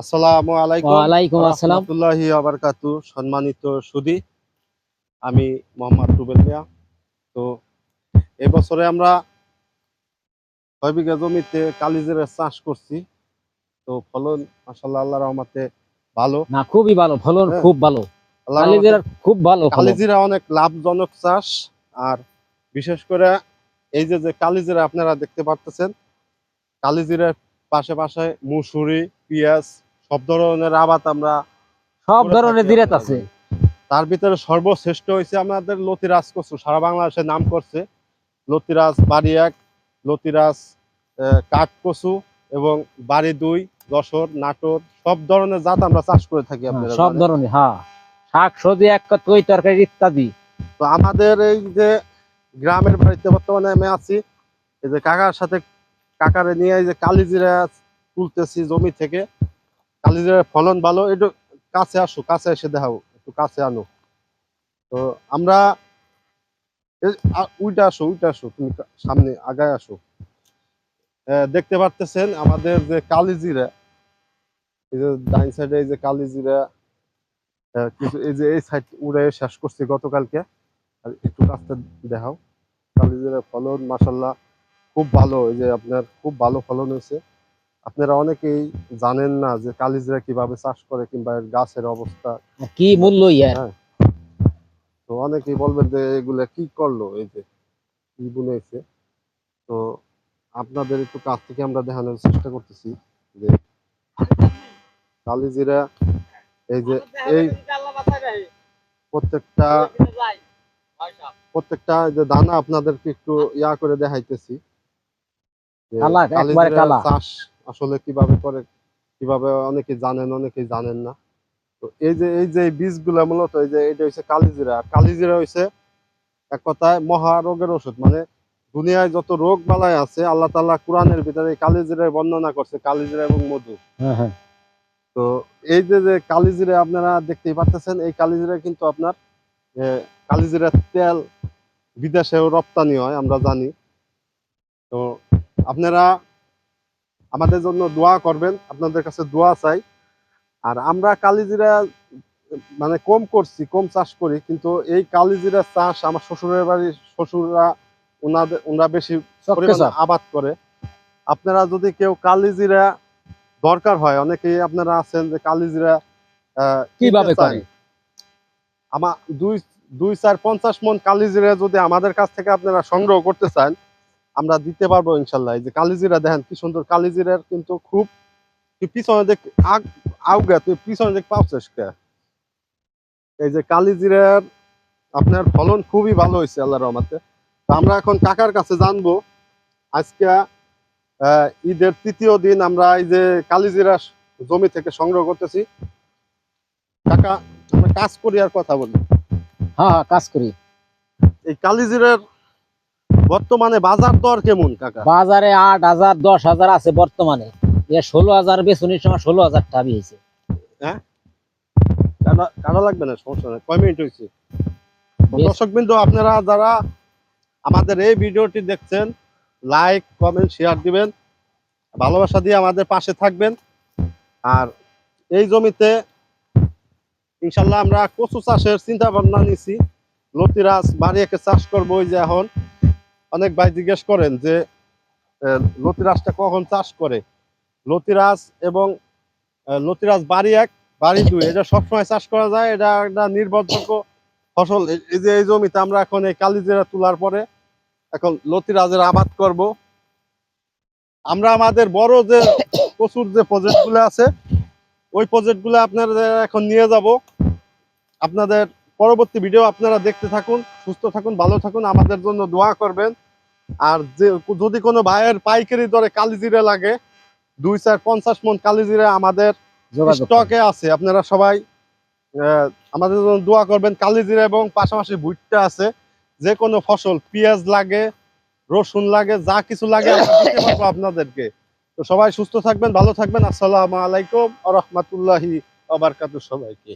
আসসালামু আলাইকুম ওয়ালাইকুম ওয়া আসসালাম। রাহমাতুল্লাহি ওয়া বারাকাতুহু। সম্মানিত সুধী, আমি মোহাম্মদ রুবেল মিয়া। তো এবছরে আমরা ৬ বিঘা জমিতে কালিজিরার চাষ করছি। তো ফলন মাশাআল্লাহ আল্লাহর রহমতে ভালো। না, খুবই ভালো ফলন, হ্যাঁ, খুব ভালো। আল্লাহর রহমতে কালিজিরার খুব ভালো ফলন। কালিজিরা অনেক লাভজনক চাষ। আর বিশেষ করে এই যে কালিজিরা আপনারা দেখতে পারতেছেন, কালিজিরার পাশে পাশে মুসুরি, পেঁয়াজ সব ধরনের আবাদ আমরা সব করে থাকি, ধরনের জিরাত আপনারা আছে। জানেন। তার ভিতরে সর্বশ্রেষ্ঠ হয়েছে আমাদের লতিরাজ কচু, সারা বাংলাদেশে নাম করছে। লতিরাজ বাড়ি ১, লতিরাজ কাঠ কচু এবং বাড়ি ২, যশোর, নাটোর সব ধরনের জাত আমরা চাষ করে থাকি, আপনারা সব জানেন। ধরনের, হ্যাঁ, শাক সবজি এক তৈ তরকারি ইত্যাদি। তো আমাদের এই যে গ্রামের বাড়িতে বর্তমানে আমি আছি, এই যে কাকার সাথে কাকারে নিয়ে এই যে কালিজিরা তুলতেছি জমি থেকে। কালিজিরার ফলন ভালো। একটু কাছে আসো, কাছে এসে দেখাও, একটু কাছে আনো। তো আমরা উইটা আসো, উইটা আসো, তুমি সামনে আগায় আসো। দেখতে পারতেছেন আমাদের যে কালিজিরা, এই যে ডাইন সাইডে এই যে কালিজিরা, কিছু এই যে এই সাইড উড়ে শেষ করছি গতকালকে। আর একটু কাছটা দেখাও। কালিজিরা ফলন মাশাল্লাহ খুব ভালো। এই যে আপনার খুব ভালো ফলন হয়েছে। আপনারা অনেকেই জানেন না যে কালিজিরা কিভাবে চাষ করে কিংবা এর গাছের অবস্থা। কি মূল্য ইয়ার! হ্যাঁ, তো অনেকেই বলবেন যে এগুলা কি করলো, এই যে কি বুনেছে। তো আপনাদের একটু কাছ থেকে আমরা দেখানোর চেষ্টা করতেছি যে কালিজিরা, এই যে এই প্রত্যেকটা প্রত্যেকটা যে দানা আপনাদেরকে একটু ইয়া করে দেখাইতেছি যে কালা, একবারে কালিজিরা কালা। চাষ আসলে কিভাবে করে, কিভাবে অনেকে জানেন অনেকেই জানেন না। তো এই যে বীজগুলা মূলত এই যে এটা হচ্ছে কালিজিরা। কালিজিরা হচ্ছে এক কথায় মহারোগের ওষুধ। মানে দুনিয়ায় যত রোগ বালাই আছে আল্লাহ তাআলা কোরআনের ভিতরে এই কালিজিরার বর্ণনা করছে, কালিজিরা এবং মধু। হ্যাঁ, হ্যাঁ। তো এই যে কালিজিরা আপনারা দেখতেই পাচ্ছেন, এই কালিজিরা কিন্তু আপনার কালিজিরার তেল বিদেশেও রপ্তানি হয়, আমরা জানি। তো আপনারা আমাদের জন্য দোয়া করবেন, আপনাদের কাছে দোয়া চাই। আর আমরা কালিজিরা মানে কম করছি, কম চাষ করি, কিন্তু এই কালিজিরা চাষ আমার শ্বশুরের বাড়ির শ্বশুররা ওনারা বেশি পরিমাণে আবাদ করে। আপনারা যদি কেউ কালিজিরা দরকার হয়, অনেকেই আপনারা আছেন যে কালিজিরা কিভাবে করে? আমার দুই ২-৪-৫০ মন কালিজিরা যদি আমাদের কাছ থেকে আপনারা সংগ্রহ করতে চান, আমরা দিতে পারবো ইনশাল্লাহ। এই যে কালিজিরা দেখেন কি সুন্দর, কালিজিরার কিন্তু খুব পিছনে দেখ আউগা, তুই পিছনে দেখ পাচ্ছিস কে। এই যে কালিজিরার আপনার ফলন খুবই ভালো হয়েছে আল্লাহর রহমতে। তো আমরা এখন কাকার কাছে জানবো। আজকে ঈদের ৩য় দিন আমরা এই যে কালিজিরা জমি থেকে সংগ্রহ করতেছি। কাকা, আমরা কাজ করি আর কথা বলি। হ্যাঁ, হ্যাঁ, কাজ করি। এই কালিজিরার বর্তমানে বাজার দর কেমন কাকা? বাজারে ৮,০০০, ১০,০০০ আছে বর্তমানে। ১৬,০০০ বেচনির সময় ১৬,০০০ টাকা হয়েছে। হ্যাঁ, কাটা লাগবে না, সমস্যা নেই। কয় মিনিট হয়েছে? দর্শক বিন্দু, আপনারা যারা আমাদের এই ভিডিওটি দেখছেন, লাইক কমেন্ট শেয়ার দিবেন, ভালোবাসা দিয়ে আমাদের পাশে থাকবেন। আর এই জমিতে ইনশাল্লাহ আমরা কচু চাষের চিন্তা ভাবনা নিছি। লতিরাজ বাড়ি একে চাষ করবো। ওই যে এখন অনেক ভাই জিজ্ঞেস করেন যে লতিরাজটা কখন চাষ করে। লতিরাজ এবং লতিরাজ বাড়ি ১, বাড়ি ২ এটা সবসময় চাষ করা যায়। এটা একটা নির্ভরযোগ্য ফসল। এই যে এই জমিতে আমরা এখন এই কালিজিরা তোলার পরে এখন লতিরাজের আবাদ করব। আমরা আমাদের বড় যে প্রচুর যে প্রজেক্ট গুলো আছে, ওই প্রজেক্ট গুলো আপনাদের এখন নিয়ে যাব। আপনাদের পরবর্তী ভিডিও আপনারা দেখতে থাকুন। সুস্থ থাকুন, ভালো থাকুন, আমাদের জন্য দোয়া করবেন। আর যে যদি কোনো ভাইয়ের পাইকারি দরে কালিজিরা লাগে, ২-৪-৫০ মন কালিজিরা আমাদের স্টকে আছে। আপনারা সবাই আমাদের জন্য দোয়া করবেন। কালিজিরা এবং পাশাপাশি ভুট্টা আছে। যে কোনো ফসল, পেঁয়াজ লাগে, রসুন লাগে, যা কিছু লাগে আমরা দিতে পারবো আপনাদেরকে। তো সবাই সুস্থ থাকবেন, ভালো থাকবেন। আসসালামু আলাইকুম ওয়া রাহমাতুল্লাহি ওয়া বারাকাতুহু সবাইকে।